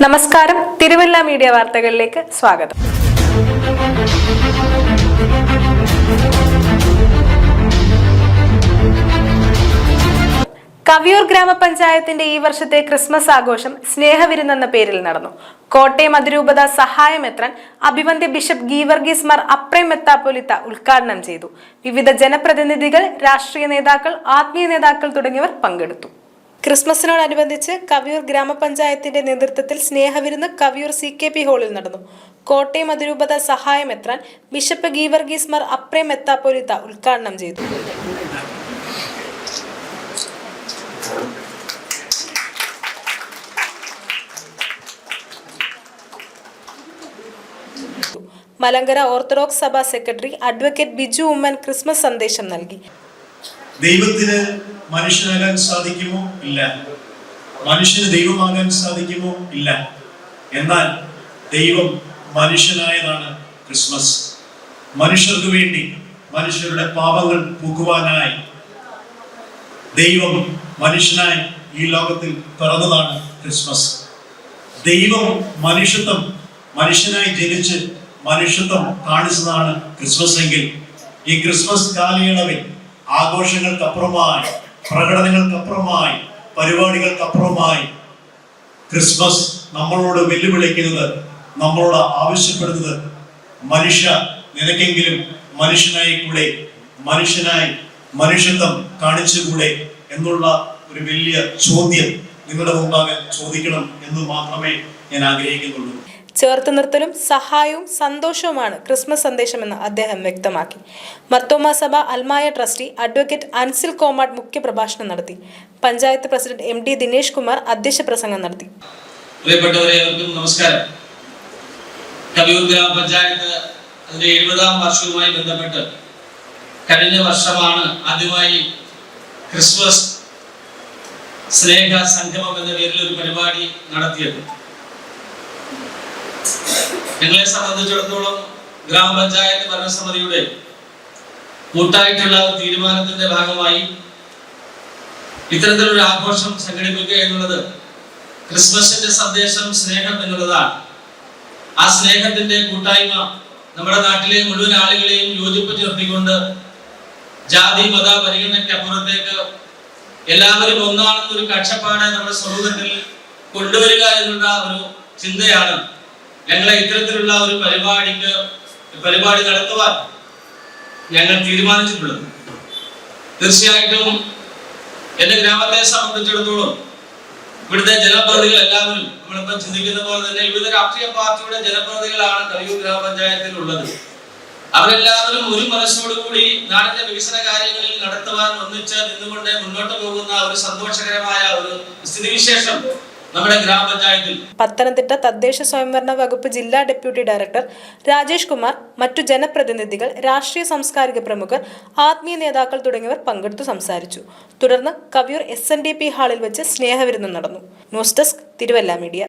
നമസ്കാരം, തിരുവല്ല മീഡിയ വാർത്തകളിലേക്ക് സ്വാഗതം. കവിയൂർ ഗ്രാമപഞ്ചായത്തിന്റെ ഈ വർഷത്തെ ക്രിസ്മസ് ആഘോഷം സ്നേഹവിരുന്നെന്ന പേരിൽ നടന്നു. കോട്ടയം അതിരൂപത സഹായമെത്രാൻ അഭിവന്ദ്യ ബിഷപ്പ് ഗീവർഗീസ് മാർ അപ്രേം മെത്രാപ്പോലീത്ത ഉദ്ഘാടനം ചെയ്തു. വിവിധ ജനപ്രതിനിധികൾ, രാഷ്ട്രീയ നേതാക്കൾ, ആത്മീയ നേതാക്കൾ തുടങ്ങിയവർ പങ്കെടുത്തു. ക്രിസ്മസിനോടനുബന്ധിച്ച് കവിയൂർ ഗ്രാമപഞ്ചായത്തിന്റെ നേതൃത്വത്തിൽ സ്നേഹവിരുന്ന് കവിയൂർ CKP ഹാളിൽ നടന്നു. കോട്ടയം അതിരൂപത സഹായമെത്രാൻ ബിഷപ്പ് ഗീവർഗീസ് മാർ അപ്രേം മെത്രാപ്പോലീത്ത ഉദ്ഘാടനം ചെയ്തു. മലങ്കര ഓർത്തഡോക്സ് സഭ secretary advocate Biju Oommen Christmas സന്ദേശം നൽകി. ദൈവത്തിന് മനുഷ്യനാകാൻ സാധിക്കുമോ? ഇല്ല. മനുഷ്യന് ദൈവമാകാൻ സാധിക്കുമോ? ഇല്ല. എന്നാൽ ദൈവം മനുഷ്യനായതാണ് ക്രിസ്മസ്. മനുഷ്യർക്ക് വേണ്ടി, മനുഷ്യരുടെ പാപങ്ങൾ പൂക്കുവാനായി ദൈവം മനുഷ്യനായി ഈ ലോകത്തിൽ പിറന്നതാണ് ക്രിസ്മസ്. ദൈവം മനുഷ്യനായി ജനിച്ച് മനുഷ്യത്വം കാണിച്ചതാണ് ക്രിസ്മസ് എങ്കിൽ ഈ ക്രിസ്മസ് കാലയളവിൽ ആഘോഷങ്ങൾക്കപ്പുറമായി, പ്രകടനങ്ങൾക്കപ്പുറമായി, പരിപാടികൾക്കപ്പുറമായി ക്രിസ്മസ് നമ്മളോട് വെല്ലുവിളിക്കുന്നത്, നമ്മളോട് ആവശ്യപ്പെടുന്നത്, മനുഷ്യ നിനക്കെങ്കിലും മനുഷ്യനായി കൂടെ, മനുഷ്യത്വം കാണിച്ചുകൂടെ എന്നുള്ള ഒരു വലിയ ചോദ്യം നിങ്ങളുടെ മുമ്പാകെ ചോദിക്കണം എന്ന് മാത്രമേ ഞാൻ ആഗ്രഹിക്കുന്നുള്ളൂ. ചേർത്ത് നിർത്തലും സഹായവും സന്തോഷവുമാണ് ക്രിസ്മസ് സന്ദേശമെന്ന് അദ്ദേഹം വ്യക്തമാക്കി. മർത്തോമാ സഭ അൽമായ ട്രസ്റ്റി അഡ്വക്കേറ്റ് അൻസിൽ കോമാട്ട് മുഖ്യപ്രഭാഷണം നടത്തി. പഞ്ചായത്ത് പ്രസിഡന്റ് MD ദിനേഷ് കുമാർ അധ്യക്ഷ പ്രസംഗം നടത്തി. പ്രിയപ്പെട്ടവരെവർക്കും നമസ്കാരം. കവിയൂർ ഗ്രാമപഞ്ചായത്ത് അതിന്റെ 70ാം വർഷവുമായി ബന്ധപ്പെട്ട് കഴിഞ്ഞ വർഷമാണ് ആദ്യമായി ക്രിസ്മസ് സ്നേഹ സംഗമം എന്ന പേരിൽ ഒരു പരിപാടി നടത്തിയത്. ഞങ്ങളെ സംബന്ധിച്ചിടത്തോളം ഗ്രാമപഞ്ചായത്ത് ഭരണസമിതിയുടെ കൂട്ടായിട്ടുള്ള തീരുമാനത്തിന്റെ ഭാഗമായി ഇത്തരത്തിലൊരു ആഘോഷം സംഘടിപ്പിക്കുക എന്നുള്ളത് ക്രിസ്മസിന്റെ സന്ദേശം സ്നേഹം എന്നുള്ളതാണ്. ആ സ്നേഹത്തിന്റെ കൂട്ടായ്മ നമ്മുടെ നാട്ടിലെ മുഴുവൻ ആളുകളെയും യോജിപ്പിച്ച് നിർത്തിക്കൊണ്ട് ജാതി മത പരിഗണനയ്ക്ക് അപ്പുറത്തേക്ക് എല്ലാവരും ഒന്നാണെന്നൊരു കാഴ്ചപ്പാട് നമ്മുടെ സമൂഹത്തിൽ കൊണ്ടുവരിക എന്നുള്ള ഒരു ചിന്തയാണ് ഞങ്ങളെ ഇത്തരത്തിലുള്ള ഒരു പരിപാടി നടത്തുവാൻ ഞങ്ങൾ തീരുമാനിച്ചിട്ടുള്ളത്. തീർച്ചയായിട്ടും എന്റെ ഗ്രാമത്തെ സംബന്ധിച്ചിടത്തോളം ഇവിടുത്തെ ജനപ്രതിനിധികൾ എല്ലാവരും നമ്മളിപ്പം ചിന്തിക്കുന്ന പോലെ തന്നെ വിവിധ രാഷ്ട്രീയ പാർട്ടിയുടെ ജനപ്രതിനിധികളാണ് കവിയൂർ ഗ്രാമപഞ്ചായത്തിൽ ഉള്ളത്. അവരെല്ലാവരും ഒരു മനസ്സോടുകൂടി നാടിന്റെ വികസന കാര്യങ്ങളിൽ നടത്തുവാൻ ഒന്നിച്ച് നിന്നുകൊണ്ട് മുന്നോട്ട് പോകുന്ന ഒരു സന്തോഷകരമായ ഒരു സ്ഥിതിവിശേഷം നമ്മുടെ ഗ്രാമപഞ്ചായത്തിൽ. പത്തനംതിട്ട തദ്ദേശ സ്വയംഭരണ വകുപ്പ് ജില്ലാ ഡെപ്യൂട്ടി ഡയറക്ടർ രാജേഷ് കുമാർ, മറ്റു ജനപ്രതിനിധികൾ, രാഷ്ട്രീയ സാംസ്കാരിക പ്രമുഖർ, ആത്മീയ നേതാക്കൾ തുടങ്ങിയവർ പങ്കെടുത്തു സംസാരിച്ചു. തുടർന്ന് കവിയൂർ SNDP ഹാളിൽ വെച്ച് സ്നേഹവിരുന്ന് നടന്നു. News desk, Thiruvalla media.